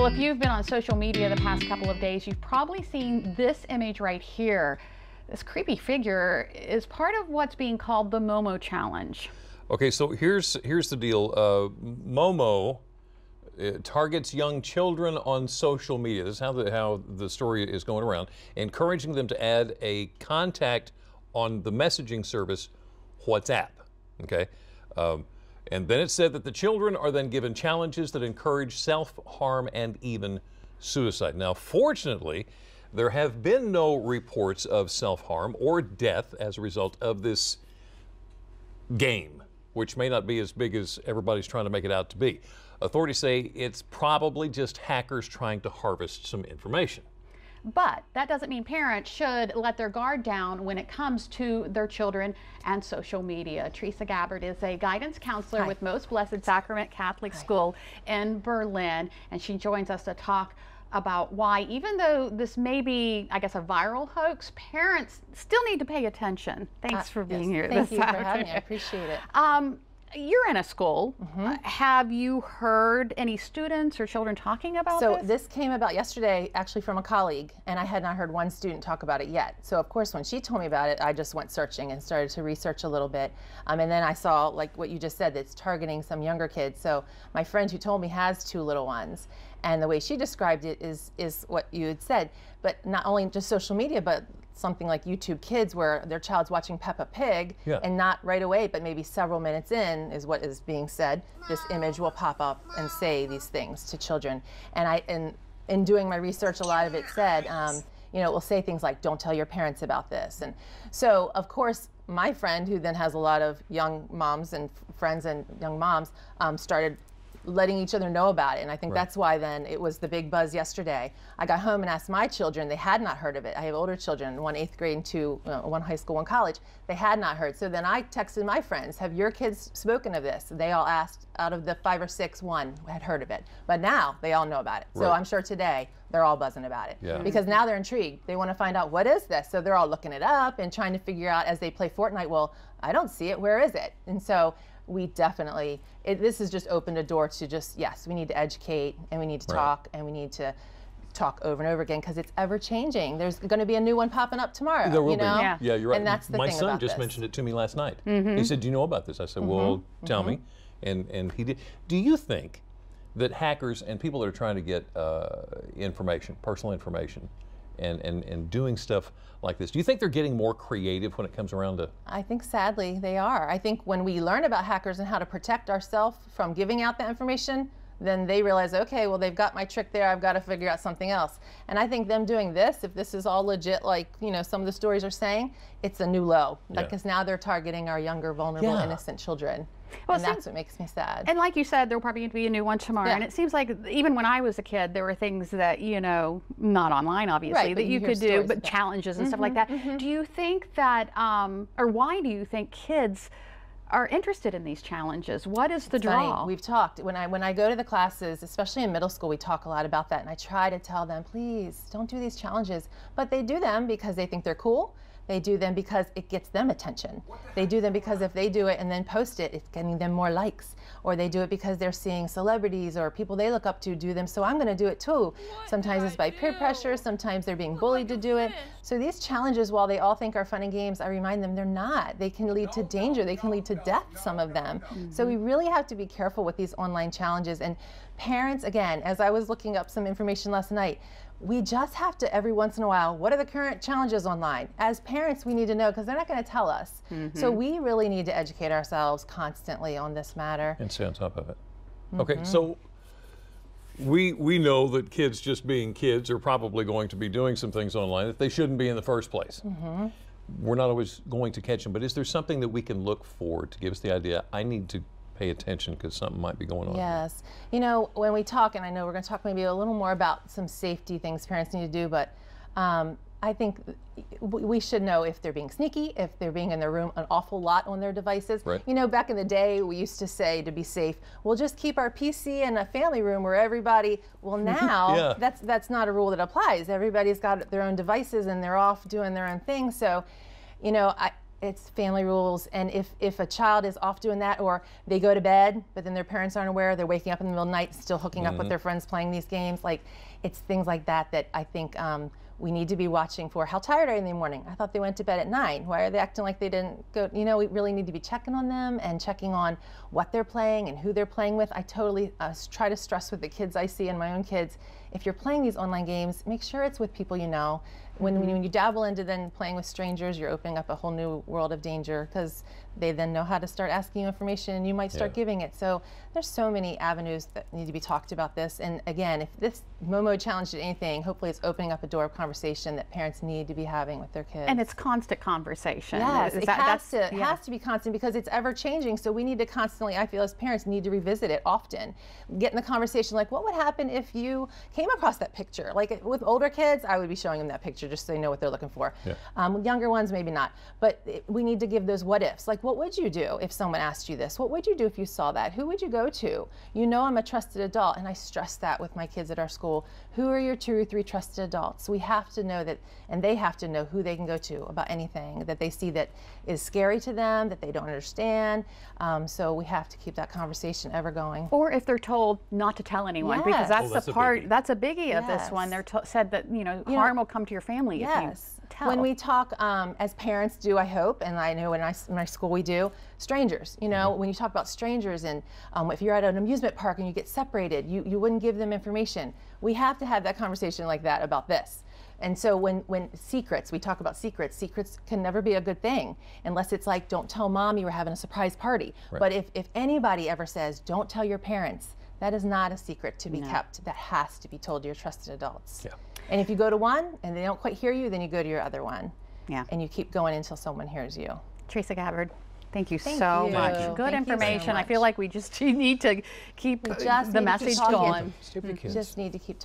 Well, if you've been on social media the past couple of days, you've probably seen this image right here. This creepy figure is part of what's being called the Momo Challenge. Okay, so here's the deal. Momo targets young children on social media. This is how the story is going around, encouraging them to add a contact on the messaging service WhatsApp. Okay. And then it said that the children are then given challenges that encourage self-harm and even suicide. Now, fortunately, there have been no reports of self-harm or death as a result of this game, which may not be as big as everybody's trying to make it out to be. Authorities say it's probably just hackers trying to harvest some information. But that doesn't mean parents should let their guard down when it comes to their children and social media. Theresa Gabbard is a guidance counselor with Most Blessed Sacrament Catholic School in Berlin, and she joins us to talk about why, even though this may be, I guess, a viral hoax, parents still need to pay attention. Thanks for being here. Thank you for having me. I appreciate it. You're in a school. Have you heard any students or children talking about this? So this came about yesterday, actually, from a colleague, and I had not heard one student talk about it yet. So of course, when she told me about it, I just went searching and started to research a little bit. And then I saw, like what you just said, that it's targeting some younger kids. So my friend who told me has 2 little ones. And the way she described it is what you had said, but not only just social media, but something like YouTube Kids, where their child's watching Peppa Pig, and not right away, but maybe several minutes in is what is being said, this image will pop up and say these things to children. And in doing my research, a lot of it said, you know, it will say things like, don't tell your parents about this. And so, of course, my friend, who then has a lot of young moms and friends and young moms, started letting each other know about it. And I think that's why then it was the big buzz yesterday. I got home and asked my children, they had not heard of it. I have older children, one 8th grade and 2, one high school, one college. They had not heard. So then I texted my friends, have your kids spoken of this? They all asked, out of the 5 or 6, 1 had heard of it. But now they all know about it. So I'm sure today they're all buzzing about it. Because now they're intrigued. They want to find out, what is this? So they're all looking it up and trying to figure out as they play Fortnite, well, I don't see it, where is it? And so we definitely, this has just opened a door to just, yes, we need to educate, and we need to talk, and we need to talk over and over again, because it's ever changing. There's going to be a new one popping up tomorrow. There will be. Yeah, you're right. And that's the thing about My son just mentioned it to me last night. He said, do you know about this? I said, well, tell me. And he did. Do you think that hackers and people that are trying to get information, personal information, and doing stuff like this, do you think they're getting more creative when it comes around to? I think sadly they are. I think when we learn about hackers and how to protect ourselves from giving out that information, then they realize, okay, well, they've got my trick there, I've got to figure out something else. And I think them doing this, if this is all legit, like, you know, some of the stories are saying, it's a new low, because now they're targeting our younger, vulnerable, innocent children. Well, and that's what makes me sad. And like you said, there'll probably be a new one tomorrow. And it seems like even when I was a kid, there were things that, you know, not online, obviously, that you could do, but challenges and stuff like that. Do you think that, or why do you think kids are interested in these challenges? What is the draw? Funny. We've talked, when I go to the classes, especially in middle school, we talk a lot about that, and I try to tell them, please, don't do these challenges. But they do them because they think they're cool. They do them because it gets them attention. They do them because if they do it and then post it, it's getting them more likes. Or they do it because they're seeing celebrities or people they look up to do them, so I'm going to do it too. Sometimes it's by peer pressure, sometimes they're being bullied to do it. So these challenges, while they all think are fun and games, I remind them they're not. They can lead to danger, they can lead to death, some of them. So we really have to be careful with these online challenges. And parents, again, as I was looking up some information last night, we just have to, every once in a while, what are the current challenges online? As parents, we need to know, because they're not going to tell us. So we really need to educate ourselves constantly on this matter. And stay on top of it. Okay, so we know that kids, just being kids, are probably going to be doing some things online that they shouldn't be in the first place. We're not always going to catch them, but is there something that we can look for to give us the idea, I need to pay attention because something might be going on? Yes. You know, when we talk, and I know we're going to talk maybe a little more about some safety things parents need to do, but I think we should know if they're being sneaky, if they're being in their room an awful lot on their devices. You know, back in the day, we used to say, to be safe, we'll just keep our PC in a family room where everybody, well now, that's not a rule that applies. Everybody's got their own devices and they're off doing their own thing. So, you know, It's family rules, and if a child is off doing that, or they go to bed, but then their parents aren't aware, they're waking up in the middle of the night, still hooking up with their friends playing these games, like, it's things like that that I think we need to be watching for. How tired are you in the morning? I thought they went to bed at 9. Why are they acting like they didn't go? You know, we really need to be checking on them and checking on what they're playing and who they're playing with. I totally try to stress with the kids I see and my own kids, if you're playing these online games, make sure it's with people you know. When you dabble into then playing with strangers, you're opening up a whole new world of danger, because they then know how to start asking you information and you might start giving it. So there's so many avenues that need to be talked about this. And again, if this Momo challenge did anything, hopefully it's opening up a door of conversation that parents need to be having with their kids. And it's constant conversation. Yes, it has to be constant, because it's ever changing. So we need to constantly, I feel as parents, need to revisit it often. Get in the conversation like, what would happen if you came across that picture? Like with older kids, I would be showing them that picture just so they know what they're looking for. Younger ones, maybe not. But we need to give those what ifs. Like, what would you do if someone asked you this? What would you do if you saw that? Who would you go to? You know, I'm a trusted adult, and I stress that with my kids at our school. Who are your 2 or 3 trusted adults? We have to know that, and they have to know who they can go to about anything that they see that is scary to them, that they don't understand. So we have to keep that conversation ever going. Or if they're told not to tell anyone, because that's the part, that's a biggie of this one. They're said that, you know, harm will come to your family if you tell. When we talk, as parents do, I hope, and I know in my school we do, strangers, you know, when you talk about strangers, and if you're at an amusement park and you get separated, you wouldn't give them information. We have to have that conversation like that about this. And so when secrets, we talk about secrets, secrets can never be a good thing unless it's like, don't tell mom you were having a surprise party. But if anybody ever says, don't tell your parents, that is not a secret to be kept. That has to be told to your trusted adults. And if you go to one and they don't quite hear you, then you go to your other one. And you keep going until someone hears you. Theresa Gabbard, thank you so much. Good information. So much. I feel like we just need to keep the message going. We just need to keep talking.